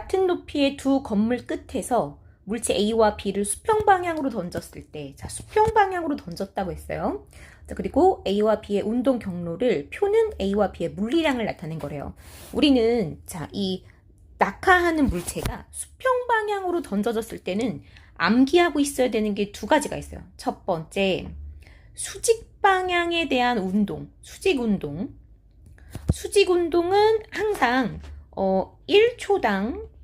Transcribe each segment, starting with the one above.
같은 높이의 두 건물 끝에서 물체 A와 B를 수평 방향으로 던졌을 때, 자, 수평 방향으로 던졌다고 했어요. 자, 그리고 A와 B의 운동 경로를, 표는 A와 B의 물리량을 나타낸 거래요. 우리는, 자, 이 낙하하는 물체가 수평 방향으로 던져졌을 때는 암기하고 있어야 되는 게 두 가지가 있어요. 첫 번째, 수직 방향에 대한 운동, 수직 운동. 수직 운동은 항상 1초당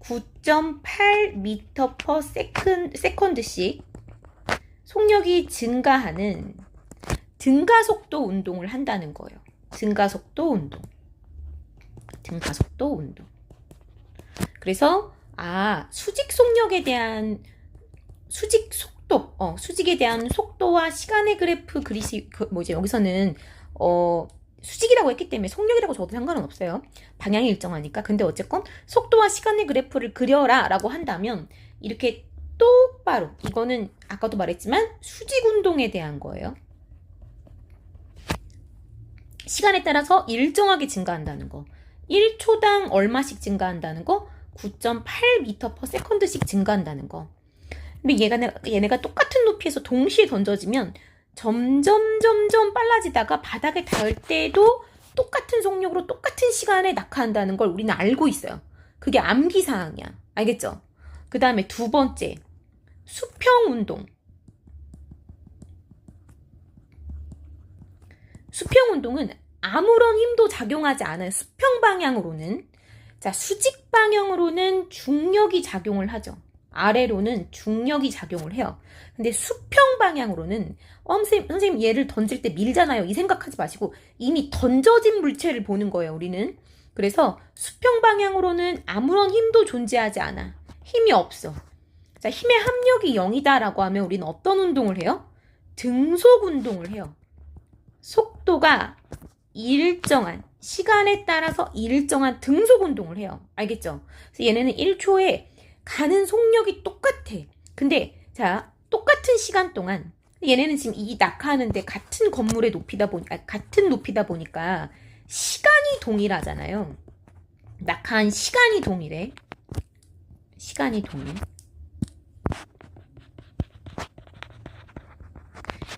9.8m/s씩 속력이 증가하는 등가속도 운동을 한다는 거예요. 등가속도 운동. 등가속도 운동. 그래서 수직 속력에 대한 수직 속도, 수직에 대한 속도와 시간의 그래프 여기서는 수직이라고 했기 때문에 속력이라고 적어도 상관은 없어요. 방향이 일정하니까. 근데 어쨌건 속도와 시간의 그래프를 그려라 라고 한다면 이렇게 똑바로, 이거는 아까도 말했지만 수직 운동에 대한 거예요. 시간에 따라서 일정하게 증가한다는 거. 1초당 얼마씩 증가한다는 거? 9.8m/s씩 증가한다는 거. 근데 얘네가 똑같은 높이에서 동시에 던져지면 점점 빨라지다가 바닥에 닿을 때도 똑같은 속력으로 똑같은 시간에 낙하한다는 걸 우리는 알고 있어요. 그게 암기사항이야. 알겠죠? 그 다음에 두 번째, 수평운동. 수평운동은 아무런 힘도 작용하지 않아요. 수평 방향으로는. 자, 수직 방향으로는 중력이 작용을 하죠. 아래로는 중력이 작용을 해요. 근데 수평 방향으로는 선생님 얘를 던질 때 밀잖아요. 이 생각하지 마시고 이미 던져진 물체를 보는 거예요. 우리는. 그래서 수평 방향으로는 아무런 힘도 존재하지 않아. 힘이 없어. 자, 힘의 합력이 0이다라고 하면 우리는 어떤 운동을 해요? 등속 운동을 해요. 속도가 일정한, 시간에 따라서 일정한 등속 운동을 해요. 알겠죠? 그래서 얘네는 1초에 가는 속력이 똑같아. 근데 자, 똑같은 시간 동안 얘네는 지금 이 낙하하는데 같은 건물의 같은 높이다 보니까 시간이 동일하잖아요. 낙하한 시간이 동일해. 시간이 동일.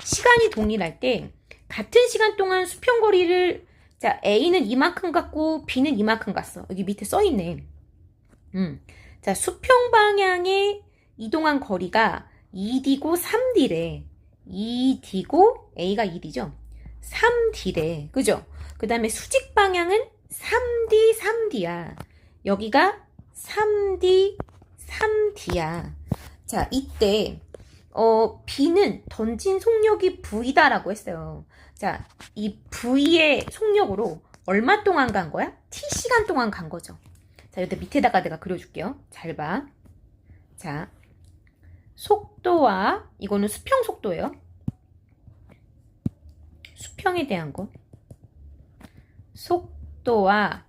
시간이 동일할 때 같은 시간 동안 수평거리를, 자, A는 이만큼 갔고 B는 이만큼 갔어. 여기 밑에 써있네. 자, 수평 방향에 이동한 거리가 2D고 3D래. 2D고 A가 2D죠. 3D래. 그죠? 그 다음에 수직 방향은 3D, 3D야. 여기가 3D, 3D야. 자, 이때 B는 던진 속력이 V다라고 했어요. 자, 이 V의 속력으로 얼마 동안 간 거야? T시간 동안 간 거죠. 자, 여기 밑에다가 내가 그려줄게요. 잘 봐. 자, 속도와, 이거는 수평 속도예요. 수평에 대한 거. 속도와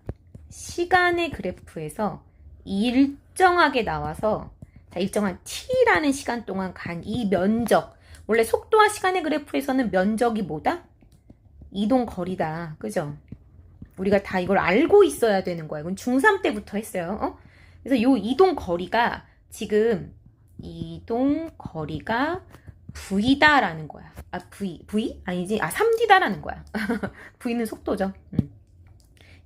시간의 그래프에서 일정하게 나와서, 자, 일정한 t라는 시간 동안 간 이 면적. 원래 속도와 시간의 그래프에서는 면적이 뭐다? 이동 거리다. 그죠? 우리가 다 이걸 알고 있어야 되는 거야. 이건 중3 때부터 했어요. 그래서 요 이동 거리가 지금 이동 거리가 V다라는 거야. V? 아니지. 3D다라는 거야. V는 속도죠.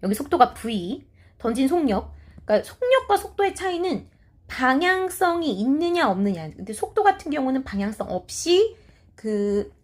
여기 속도가 V. 던진 속력. 그러니까 속력과 속도의 차이는 방향성이 있느냐 없느냐. 근데 속도 같은 경우는 방향성 없이 그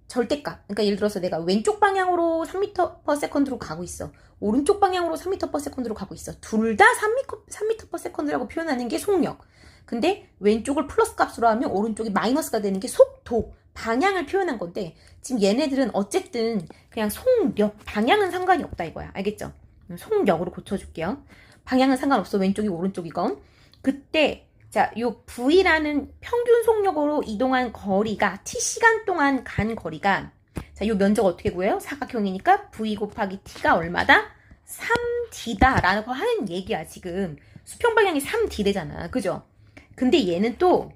절대값. 그러니까 예를 들어서 내가 왼쪽 방향으로 3m/s로 가고 있어. 오른쪽 방향으로 3m/s로 가고 있어. 둘 다 3m/s라고 표현하는 게 속력. 근데 왼쪽을 플러스 값으로 하면 오른쪽이 마이너스가 되는 게 속도. 방향을 표현한 건데 지금 얘네들은 어쨌든 그냥 속력. 방향은 상관이 없다 이거야. 알겠죠? 속력으로 고쳐줄게요. 방향은 상관없어. 왼쪽이 오른쪽이건. 그때 자, 요 V라는 평균 속력으로 이동한 거리가 T시간 동안 간 거리가, 자, 요 면적 어떻게 구해요? 사각형이니까 V 곱하기 T가 얼마다? 3D다 라고 하는 얘기야. 지금 수평 방향이 3D래잖아. 그죠? 근데 얘는 또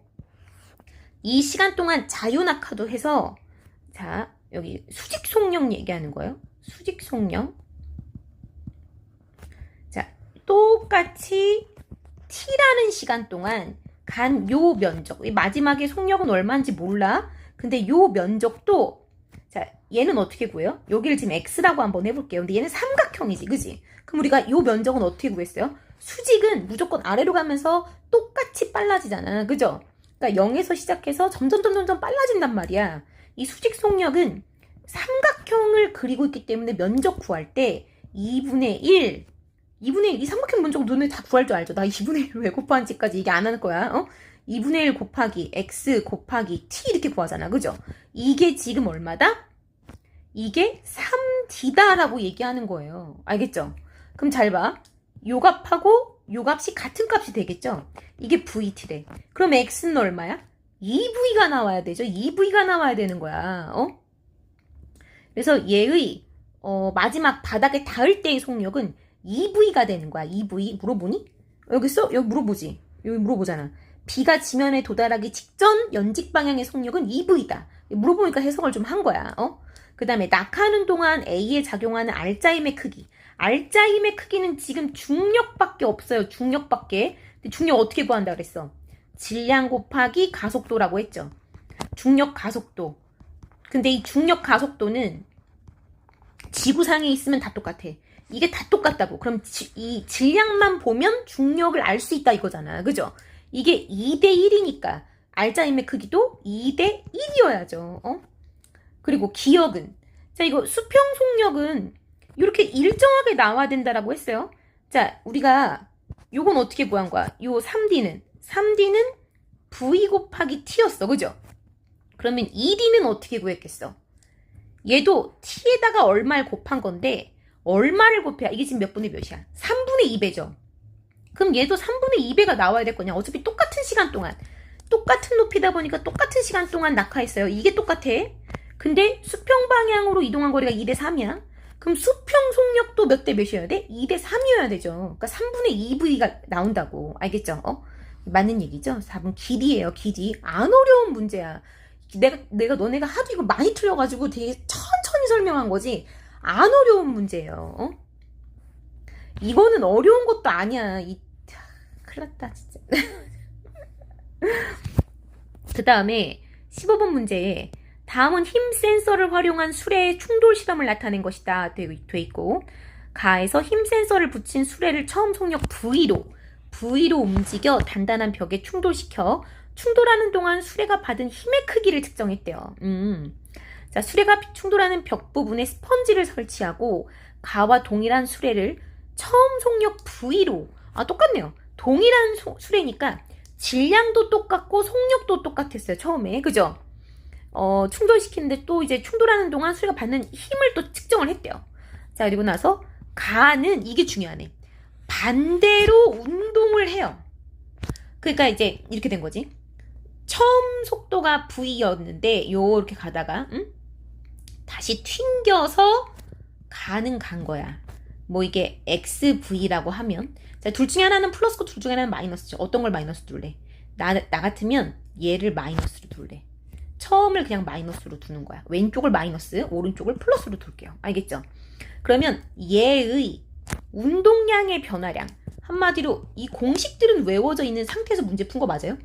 이 시간 동안 자유낙하도 해서, 자, 여기 수직 속력 얘기하는 거예요. 수직 속력. 자, 똑같이 수많은 시간 동안 간 요 면적, 마지막에 속력은 얼마인지 몰라. 근데 요 면적도, 자, 얘는 어떻게 구해요? 여기를 지금 x라고 한번 해볼게요. 근데 얘는 삼각형이지, 그지? 그럼 우리가 요 면적은 어떻게 구했어요? 수직은 무조건 아래로 가면서 똑같이 빨라지잖아, 그죠? 그러니까 0에서 시작해서 점점 빨라진단 말이야. 이 수직 속력은 삼각형을 그리고 있기 때문에 면적 구할 때 2분의 1, 이 삼각형 면적 너네 다 구할 줄 알죠? 나 2분의 1왜 곱하는지까지 얘기 안 할 거야. 2분의 1 곱하기 x 곱하기 t 이렇게 구하잖아. 그죠? 이게 지금 얼마다? 이게 3d다라고 얘기하는 거예요. 알겠죠? 그럼 잘 봐. 요 값하고 요 값이 같은 값이 되겠죠? 이게 vt래. 그럼 x는 얼마야? 2v가 나와야 되죠? 2v가 나와야 되는 거야. 그래서 얘의 마지막 바닥에 닿을 때의 속력은 2v가 되는 거야. 2v. 물어보니? 여기 물어보지. 여기 물어보잖아. B가 지면에 도달하기 직전 연직 방향의 속력은 2v다. 물어보니까 해석을 좀 한 거야. 그 다음에 낙하하는 동안 A에 작용하는 R자임의 크기. R자임의 크기는 지금 중력밖에 없어요. 중력밖에. 근데 중력 어떻게 구한다 그랬어? 질량 곱하기 가속도라고 했죠. 중력 가속도. 근데 이 중력 가속도는 지구상에 있으면 다 똑같아. 이게 다 똑같다고. 그럼 이 질량만 보면 중력을 알 수 있다 이거잖아. 그죠? 이게 2대 1이니까 R자임의 크기도 2대 1이어야죠. 그리고 기억은. 자, 이거 수평 속력은 이렇게 일정하게 나와야 된다라고 했어요. 자, 우리가 요건 어떻게 구한 거야? 요 3D는 V 곱하기 T였어. 그죠? 그러면 2D는 어떻게 구했겠어? 얘도 T에다가 얼마를 곱한 건데 얼마를 곱해야 이게 지금 몇 분의 몇이야? 3분의 2배죠. 그럼 얘도 3분의 2배가 나와야 될 거냐? 어차피 똑같은 시간 동안 똑같은 높이다 보니까 똑같은 시간 동안 낙하했어요. 이게 똑같아. 근데 수평 방향으로 이동한 거리가 2대 3이야. 그럼 수평 속력도 몇 대 몇이어야 돼? 2대 3이어야 되죠. 그러니까 3분의 2V가 나온다고. 알겠죠? 맞는 얘기죠? 4분 길이에요. 길이. 안 어려운 문제야. 내가 너네가 하도 이거 많이 틀려가지고 되게 천천히 설명한 거지. 안 어려운 문제예요. 이거는 어려운 것도 아니야. 큰일 났다 진짜. 그 다음에 15번 문제에 다음은 힘 센서를 활용한 수레의 충돌 실험을 나타낸 것이다 돼 있고, 가에서 힘 센서를 붙인 수레를 처음 속력 V로 움직여 단단한 벽에 충돌시켜 충돌하는 동안 수레가 받은 힘의 크기를 측정했대요. 자, 수레가 충돌하는 벽 부분에 스펀지를 설치하고 가와 동일한 수레를 처음 속력 V로, 똑같네요. 동일한 수레니까 질량도 똑같고 속력도 똑같았어요. 처음에. 그죠? 충돌시키는데 또 이제 충돌하는 동안 수레가 받는 힘을 또 측정을 했대요. 자, 그리고 나서 가는 이게 중요하네. 반대로 운동을 해요. 그러니까 이제 이렇게 된 거지. 처음 속도가 V였는데 요렇게 가다가 다시 튕겨서 가는 간 거야. 뭐 이게 XV라고 하면, 자, 둘 중에 하나는 플러스고 둘 중에 하나는 마이너스죠. 어떤 걸 마이너스 둘래? 나 같으면 얘를 마이너스로 둘래. 처음을 그냥 마이너스로 두는 거야. 왼쪽을 마이너스, 오른쪽을 플러스로 둘게요. 알겠죠? 그러면 얘의 운동량의 변화량, 한마디로 이 공식들은 외워져 있는 상태에서 문제 푼 거 맞아요?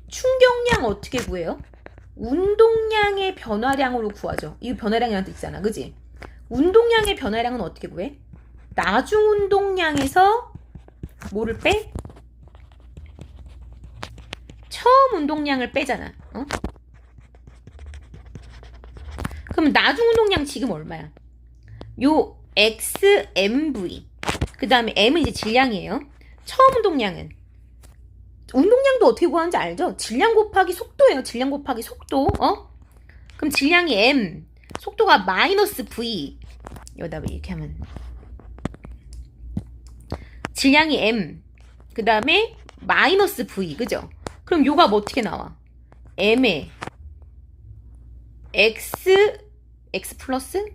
충격량 어떻게 구해요? 운동량의 변화량으로 구하죠. 이 변화량이라는 뜻 있잖아. 그지? 운동량의 변화량은 어떻게 구해? 나중 운동량에서 뭐를 빼? 처음 운동량을 빼잖아. 그럼 나중 운동량 지금 얼마야? 요 XMV. 그 다음에 M은 이제 질량이에요. 처음 운동량은? 운동량도 어떻게 구하는지 알죠? 질량 곱하기 속도예요. 질량 곱하기 속도. 그럼 질량이 M, 속도가 마이너스 V. 여기다 이렇게 하면 질량이 M, 그 다음에 마이너스 V. 그죠? 그럼 요가 뭐 어떻게 나와? M에 X 플러스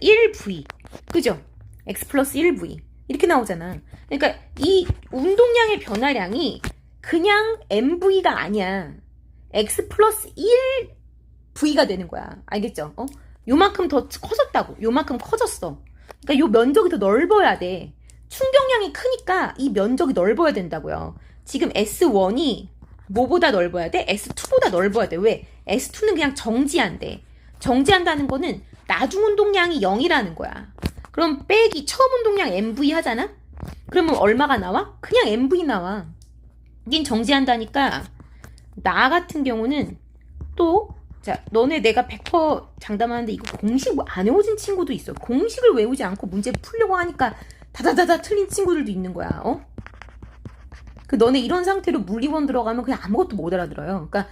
1V. 그죠? X 플러스 1V. 이렇게 나오잖아. 그러니까 이 운동량의 변화량이 그냥 MV가 아니야. X 플러스 1V가 되는 거야. 알겠죠? 요만큼 더 커졌다고. 요만큼 커졌어. 그러니까 요 면적이 더 넓어야 돼. 충격량이 크니까 이 면적이 넓어야 된다고요. 지금 S1이 뭐보다 넓어야 돼? S2보다 넓어야 돼. 왜? S2는 그냥 정지한대. 정지한다는 거는 나중 운동량이 0이라는 거야. 그럼 빼기 처음 운동량 MV 하잖아? 그러면 얼마가 나와? 그냥 MV 나와. 닌 정지한다니까 나 같은 경우는 또 자, 너네 내가 100% 장담하는데 이거 공식 안 외워진 친구도 있어. 공식을 외우지 않고 문제 풀려고 하니까 다다다다 틀린 친구들도 있는 거야. 그 너네 이런 상태로 물리원 들어가면 그냥 아무것도 못 알아들어요. 그러니까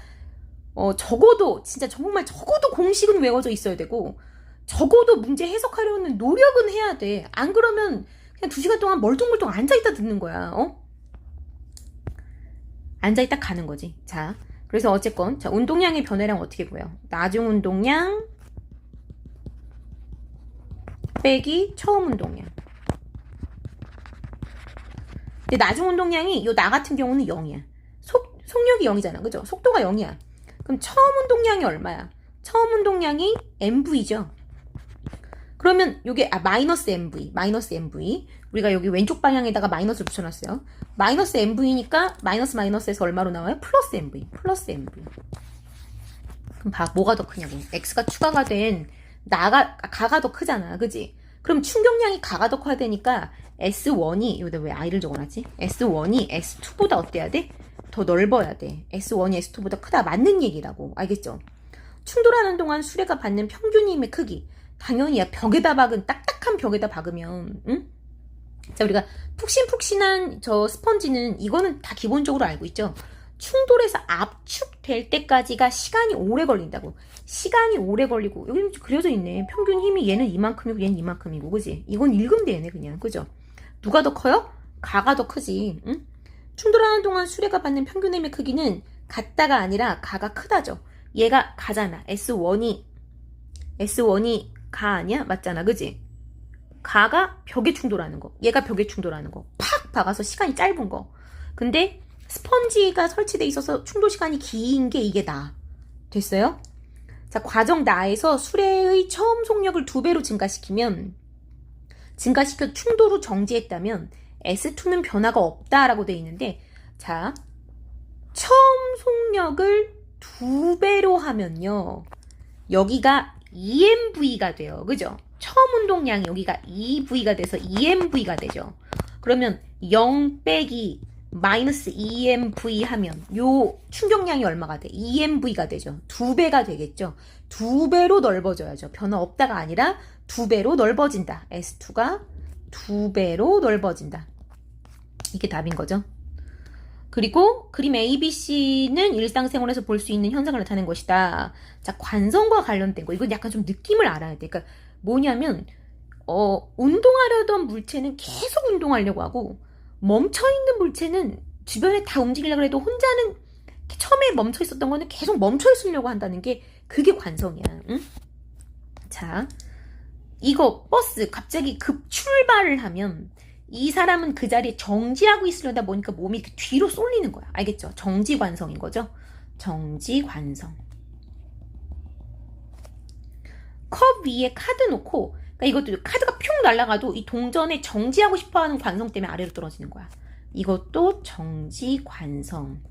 적어도 진짜 정말 적어도 공식은 외워져 있어야 되고 적어도 문제 해석하려는 노력은 해야 돼. 안 그러면 그냥 2시간 동안 멀뚱멀뚱 앉아있다 듣는 거야. 앉아있다 가는 거지. 자, 그래서 어쨌건 자 운동량의 변화량 어떻게 구해요? 나중 운동량 빼기 처음 운동량. 근데 나중 운동량이 요 나 같은 경우는 0이야. 속력이 0이잖아. 그죠? 속도가 0이야. 그럼 처음 운동량이 얼마야? 처음 운동량이 MV죠. 그러면 요게 마이너스 MV. 우리가 여기 왼쪽 방향에다가 마이너스를 붙여놨어요. 마이너스 MV니까 마이너스에서 얼마로 나와요? 플러스 MV. 그럼 뭐가 더 크냐고. X가 추가가 된 가가 더 크잖아. 그지? 그럼 충격량이 가가 더 커야 되니까 S1이 여기다 왜 I를 적어놨지? S1이 S2보다 어때야 돼? 더 넓어야 돼. S1이 S2보다 크다. 맞는 얘기라고. 알겠죠? 충돌하는 동안 수레가 받는 평균 힘의 크기. 당연히 딱딱한 벽에다 박으면 응? 자, 우리가 푹신푹신한 저 스펀지는 이거는 다 기본적으로 알고 있죠? 충돌해서 압축될 때까지가 시간이 오래 걸린다고. 시간이 오래 걸리고 여기 그려져 있네. 평균 힘이 얘는 이만큼이고 얘는 이만큼이고. 그지? 이건 읽으면 되네 그냥. 그죠? 누가 더 커요? 가가 더 크지. 응? 충돌하는 동안 수레가 받는 평균 힘의 크기는 같다가 아니라 가가 크다죠. 얘가 가잖아. S1이 가 아니야? 맞잖아. 그지? 가가 벽에 충돌하는 거. 얘가 벽에 충돌하는 거. 팍 박아서 시간이 짧은 거. 근데 스펀지가 설치돼 있어서 충돌 시간이 긴 게 이게 나. 됐어요? 자, 과정 나에서 수레의 처음 속력을 2배로 증가시켜 충돌 후 정지했다면 S2는 변화가 없다라고 돼 있는데 자, 처음 속력을 2배로 하면요. 여기가 EMV가 돼요. 그죠? 처음 운동량이 여기가 EV가 돼서 EMV가 되죠. 그러면 0 빼기 마이너스 EMV 하면 요 충격량이 얼마가 돼? EMV가 되죠. 2배가 되겠죠. 2배로 넓어져야죠. 변화 없다가 아니라 2배로 넓어진다. S2가 2배로 넓어진다. 이게 답인 거죠. 그리고 그림 ABC는 일상생활에서 볼 수 있는 현상을 나타낸 것이다. 자, 관성과 관련된 거. 이건 약간 좀 느낌을 알아야 돼. 그러니까 뭐냐면 운동하려던 물체는 계속 운동하려고 하고 멈춰있는 물체는 주변에 다 움직이려고 해도 혼자는 처음에 멈춰있었던 거는 계속 멈춰있으려고 한다는 게 그게 관성이야. 응? 자, 이거 버스 갑자기 급출발을 하면 이 사람은 그 자리에 정지하고 있으려다 보니까 몸이 뒤로 쏠리는 거야. 알겠죠? 정지관성인 거죠? 정지관성. 컵 위에 카드 놓고 그러니까 이것도 카드가 뿅 날아가도 이 동전에 정지하고 싶어하는 관성 때문에 아래로 떨어지는 거야. 이것도 정지관성.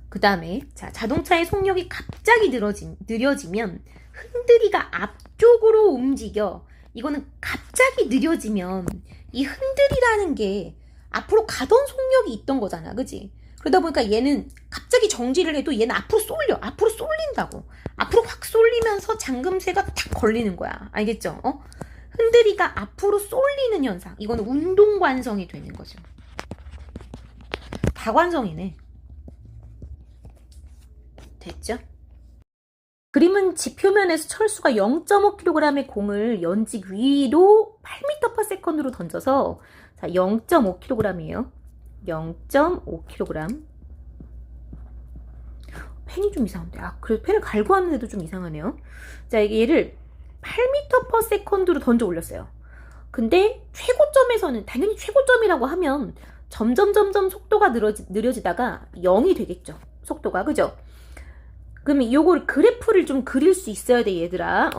그 다음에 자동차의 속력이 갑자기 느려지면 흔들이가 앞쪽으로 움직여. 이거는 갑자기 느려지면 이 흔들이라는 게 앞으로 가던 속력이 있던 거잖아. 그지? 그러다 보니까 얘는 갑자기 정지를 해도 얘는 앞으로 쏠린다고. 앞으로 확 쏠리면서 잠금쇠가 탁 걸리는 거야. 알겠죠? 흔들이가 앞으로 쏠리는 현상. 이거는 운동관성이 되는 거죠. 다관성이네. 됐죠? 그림은 지표면에서 철수가 0.5kg의 공을 연직 위로 8m/s로 던져서 자, 0.5kg이에요. 0.5kg. 펜이 좀 이상한데. 그래도 펜을 갈고 왔는데도 좀 이상하네요. 자, 이게 얘를 8m/s로 던져 올렸어요. 근데 최고점에서는 당연히 최고점이라고 하면 점점 속도가 느려지다가 0이 되겠죠. 속도가. 그죠? 그러면 요걸 그래프를 좀 그릴 수 있어야 돼, 얘들아.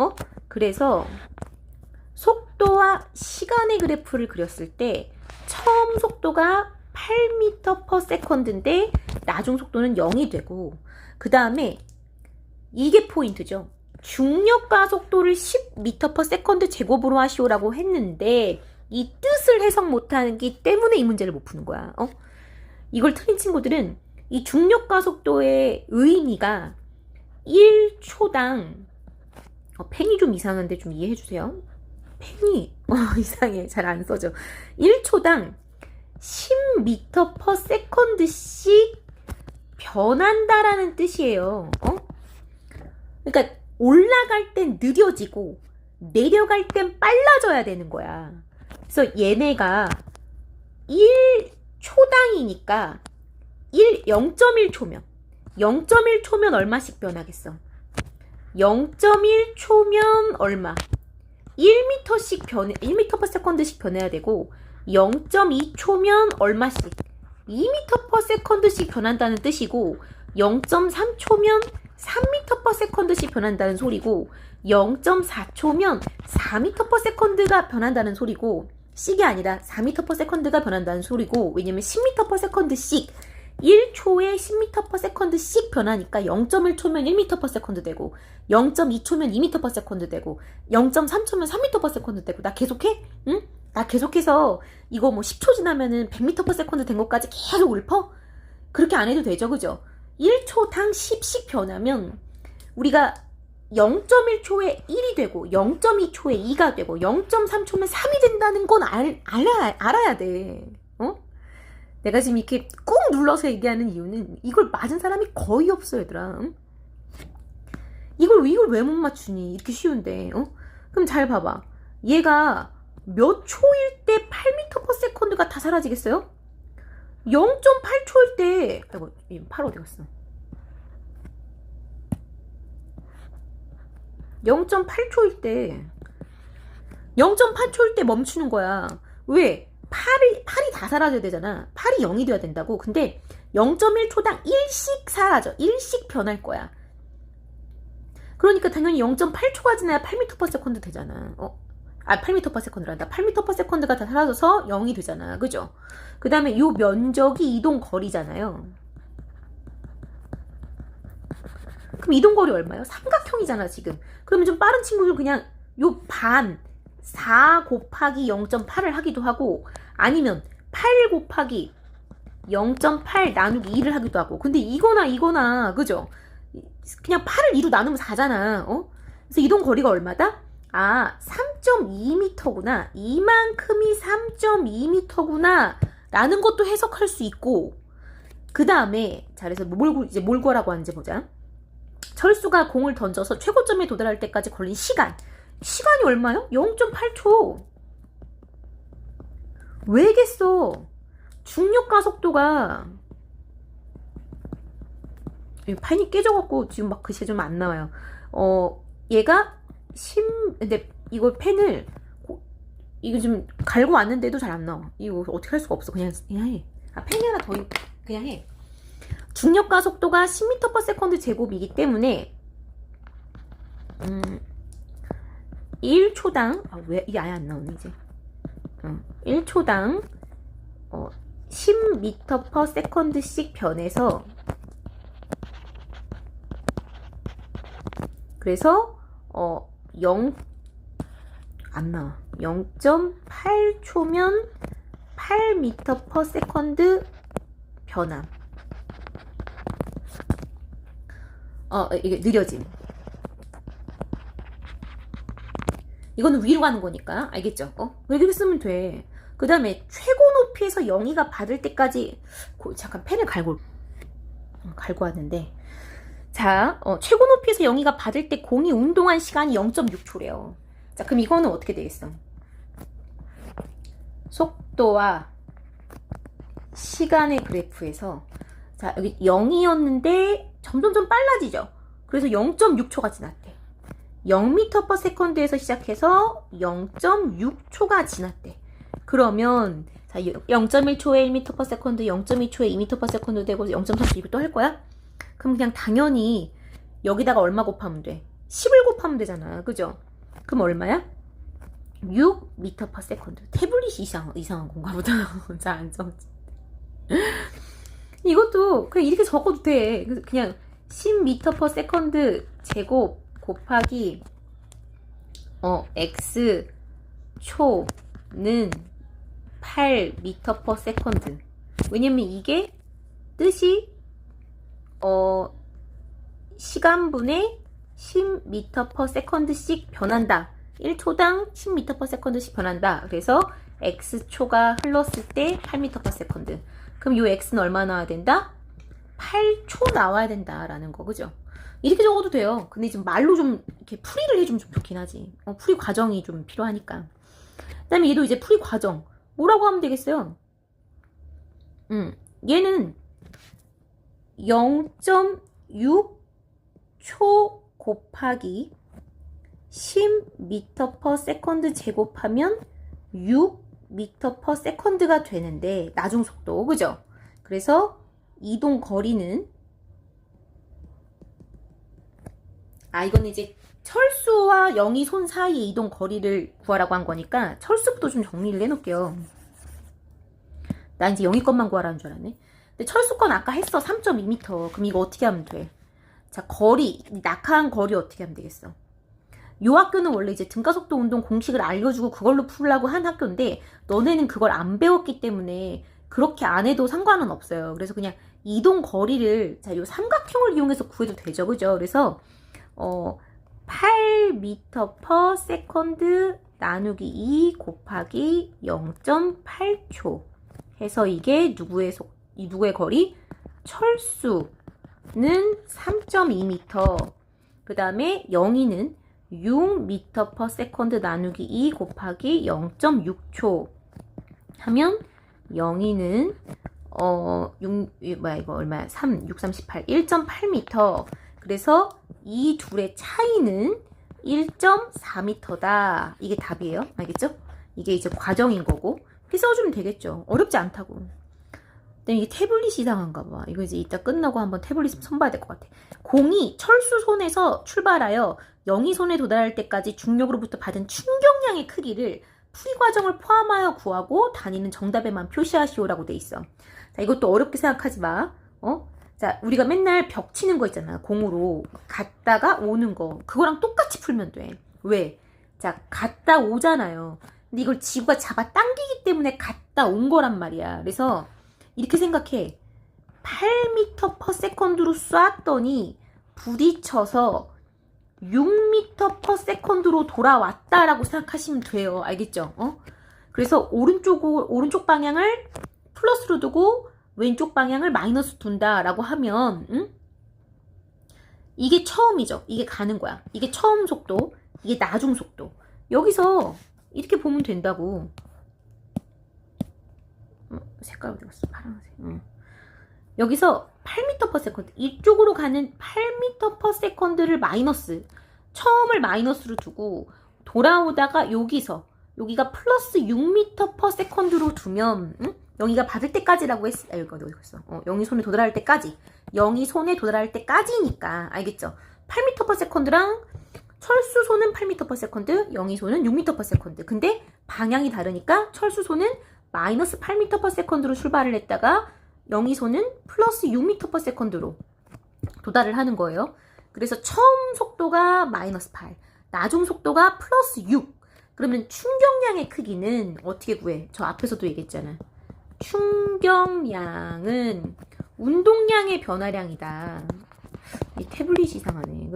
그래서 속도와 시간의 그래프를 그렸을 때 처음 속도가 8m/s인데 나중 속도는 0이 되고, 그 다음에 이게 포인트죠. 중력과 속도를 10m/s 제곱으로 하시오라고 했는데 이 뜻을 해석 못하는 게 때문에 이 문제를 못 푸는 거야. 이걸 틀린 친구들은 이 중력과 속도의 의미가 1초당 펜이 좀 이상한데 좀 이해해 주세요. 펜이 이상해. 잘 안 써져. 1초당 10m/s씩 변한다라는 뜻이에요. 그러니까 올라갈 땐 느려지고 내려갈 땐 빨라져야 되는 거야. 그래서 얘네가 1초당이니까 0.1초면 0.1초면 얼마씩 변하겠어? 0.1초면 얼마? 1m/s씩 변해야 되고 0.2초면 얼마씩? 2m/s씩 변한다는 뜻이고 0.3초면 3m/s씩 변한다는 소리고 0.4초면 4m/s가 변한다는 소리고 씩이 아니라 4m/s가 변한다는 소리고 왜냐면 10m/s씩 1초에 10m/s씩 변하니까 0.1초면 1m/s 되고 0.2초면 2m/s 되고 0.3초면 3m/s 되고 나 계속해? 응? 나 계속해서 이거 뭐 10초 지나면은 100m/s 된 것까지 계속 읊어? 그렇게 안 해도 되죠, 그죠? 1초당 10씩 변하면 우리가 0.1초에 1이 되고 0.2초에 2가 되고 0.3초면 3이 된다는 건 알아야 돼. 내가 지금 이렇게 꾹 눌러서 얘기하는 이유는 이걸 맞은 사람이 거의 없어, 얘들아. 이걸 왜 못 맞추니? 이렇게 쉬운데. 그럼 잘 봐봐. 얘가 몇 초일 때 8m/s가 다 사라지겠어요? 0.8초일 때, 아이고, 8 어디 갔어? 0.8초일 때, 0.8초일 때 멈추는 거야. 왜? 8이 다 사라져야 되잖아. 8이 0이 돼야 된다고. 근데 0.1초당 1씩 사라져. 1씩 변할 거야. 그러니까 당연히 0.8초가 지나야 8m/s 되잖아. 8m/s란다. 8m/s가 다 사라져서 0이 되잖아. 그죠? 그 다음에 요 면적이 이동 거리잖아요. 그럼 이동 거리 얼마예요? 삼각형이잖아, 지금. 그러면 좀 빠른 친구들 그냥 요 반, 4 곱하기 0.8을 하기도 하고 아니면 8 곱하기 0.8 나누기 2를 하기도 하고 근데 이거나 그죠? 그냥 8을 2로 나누면 4잖아. 그래서 이동 거리가 얼마다? 3.2m구나. 이만큼이 3.2m구나 라는 것도 해석할 수 있고 그 다음에 잘해서 뭘 구하라고 하는지 보자. 철수가 공을 던져서 최고점에 도달할 때까지 걸린 시간이 얼마요? 0.8초. 왜겠어? 중력과 속도가 판이 깨져갖고 지금 막 글씨 좀 안 나와요. 얘가 근데 이거 펜을 이거 좀 갈고 왔는데도 잘 안 나와. 이거 어떻게 할 수가 없어. 그냥 해. 펜이 하나 더 그냥 해. 중력과 속도가 10m/s 제곱이기 때문에 1초당 왜 이게 아예 안 나오네 이제 1초당 10m/s씩 변해서 그래서 0안 나와. 0.8초면 8m/s 변함. 이게 느려짐. 이거는 위로 가는 거니까 알겠죠? 이렇게 쓰면 돼. 그 다음에 최고 높이에서 영희가 받을 때까지 잠깐 펜을 갈고 왔는데 자, 최고 높이에서 영희가 받을 때 공이 운동한 시간이 0.6초래요. 자, 그럼 이거는 어떻게 되겠어? 속도와 시간의 그래프에서 자, 여기 0이었는데 점점 빨라지죠. 그래서 0.6초가 지났대. 0m/s에서 시작해서 0.6초가 지났대. 그러면 자, 0.1초에 1m/s, 0.2초에 2m/s 되고 0.3초 이거 또 할 거야? 그럼 그냥 당연히 여기다가 얼마 곱하면 돼? 10을 곱하면 되잖아. 그죠? 그럼 얼마야? 6m/s. 태블릿이 이상한 건가 보다. 잘 안 써지. 이것도 그냥 이렇게 적어도 돼. 그냥 10m/s 제곱 곱하기 x 초는 8m/s. 왜냐면 이게 뜻이 시간분에 10m/s씩 변한다. 1초당 10m/s씩 변한다. 그래서 x초가 흘렀을 때 8m/s. 그럼 요 x는 얼마 나와야 된다? 8초 나와야 된다라는 거, 그죠? 이렇게 적어도 돼요. 근데 지금 말로 좀 이렇게 풀이를 해주면 좀 좋긴 하지. 풀이 과정이 좀 필요하니까. 그 다음에 얘도 이제 풀이 과정. 뭐라고 하면 되겠어요? 얘는 0.6초 곱하기 10m/s 제곱하면 6m/s가 되는데, 나중 속도, 그죠? 그래서 이동 거리는, 이거는 이제 철수와 영이손 사이의 이동 거리를 구하라고 한 거니까 철수부터 좀 정리를 해놓을게요. 나 이제 영이 것만 구하라는 줄 알았네. 근데 철수 건 아까 했어. 3.2m. 그럼 이거 어떻게 하면 돼? 자, 거리, 낙하한 거리 어떻게 하면 되겠어? 요 학교는 원래 이제 등가속도 운동 공식을 알려주고 그걸로 풀라고 한 학교인데, 너네는 그걸 안 배웠기 때문에 그렇게 안 해도 상관은 없어요. 그래서 그냥 이동 거리를, 자, 요 삼각형을 이용해서 구해도 되죠. 그죠? 그래서 8m/s 나누기 2 곱하기 0.8초 해서 이게 누구의 거리? 철수는 3.2m. 그 다음에 영희는 6m/s 나누기 2 곱하기 0.6초 하면 영희는 이거 얼마야? 6, 38, 1.8m. 그래서 이 둘의 차이는 1.4m다. 이게 답이에요. 알겠죠? 이게 이제 과정인 거고. 이렇게 써주면 되겠죠. 어렵지 않다고. 근데 이게 태블릿이 이상한가 봐. 이거 이제 이따 끝나고 한번 태블릿 선봐야 될 것 같아. 공이 철수손에서 출발하여 영희손에 도달할 때까지 중력으로부터 받은 충격량의 크기를 풀이 과정을 포함하여 구하고 단위는 정답에만 표시하시오라고 돼 있어. 자, 이것도 어렵게 생각하지 마. 자, 우리가 맨날 벽 치는 거 있잖아. 공으로 갔다가 오는 거. 그거랑 똑같이 풀면 돼. 왜? 자, 갔다 오잖아요. 근데 이걸 지구가 잡아 당기기 때문에 갔다 온 거란 말이야. 그래서 이렇게 생각해. 8m/s로 쐈더니 부딪혀서 6m/s로 돌아왔다라고 생각하시면 돼요. 알겠죠? 그래서 오른쪽 방향을 플러스로 두고 왼쪽 방향을 마이너스 둔다라고 하면, 이게 처음이죠. 이게 가는 거야. 이게 처음 속도, 이게 나중 속도. 여기서 이렇게 보면 된다고. 색깔 어디 갔어? 파란색. 여기서 8m/s, 이쪽으로 가는 8m/s를 마이너스, 처음을 마이너스로 두고 돌아오다가 여기가 플러스 6m/s로 두면, 영희가 받을 때까지라고 했어. 이거 어디 갔어? 영희 손에 도달할 때까지. 영희 손에 도달할 때까지니까. 알겠죠? 8m/s랑 철수손은 8m/s, 영희 손은 6m/s. 근데 방향이 다르니까 철수손은 마이너스 8m/s로 출발을 했다가 영희 손은 플러스 6m/s로 도달을 하는 거예요. 그래서 처음 속도가 마이너스 8, 나중 속도가 플러스 6. 그러면 충격량의 크기는 어떻게 구해? 저 앞에서도 얘기했잖아. 충격량은 운동량의 변화량이다. 이 태블릿이 이상하네.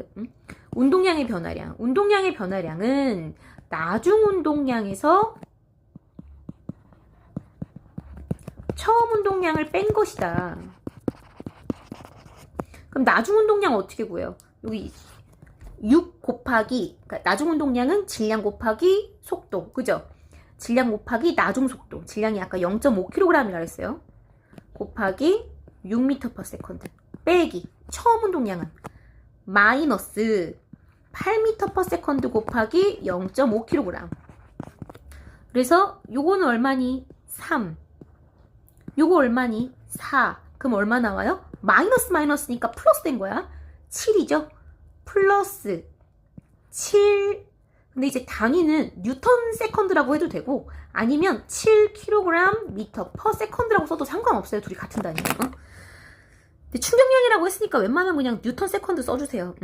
운동량의 변화량. 운동량의 변화량은 나중 운동량에서 처음 운동량을 뺀 것이다. 그럼 나중 운동량 어떻게 구해요? 여기 6 곱하기, 그러니까 나중 운동량은 질량 곱하기 속도, 그죠? 질량 곱하기 나중 속도. 질량이 아까 0.5kg이라고 했어요. 곱하기 6m/s 빼기 처음 운동량은 마이너스 8m/s 곱하기 0.5kg. 그래서 요거는 얼마니? 3. 요거 얼마니? 4. 그럼 얼마 나와요? 마이너스니까 플러스 된 거야. 7이죠? 플러스 7. 근데 이제 단위는 뉴턴 세컨드라고 해도 되고, 아니면 7kg m/s 써도 상관없어요. 둘이 같은 단위예요. 근데 충격량이라고 했으니까 웬만하면 그냥 뉴턴 세컨드 써주세요.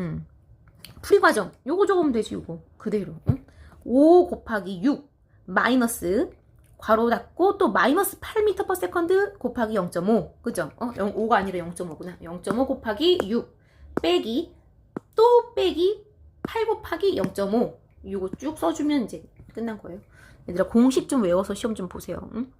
풀이 과정 요거 적으면 되지. 요거 그대로. 5 곱하기 6 마이너스 괄호 닫고 또 마이너스 8m/s 곱하기 0.5 그죠? 5가 아니라 0.5구나. 0.5 곱하기 6 빼기 또 빼기 8 곱하기 0.5 요거 쭉 써주면 이제 끝난 거예요. 얘들아 공식 좀 외워서 시험 좀 보세요. 응?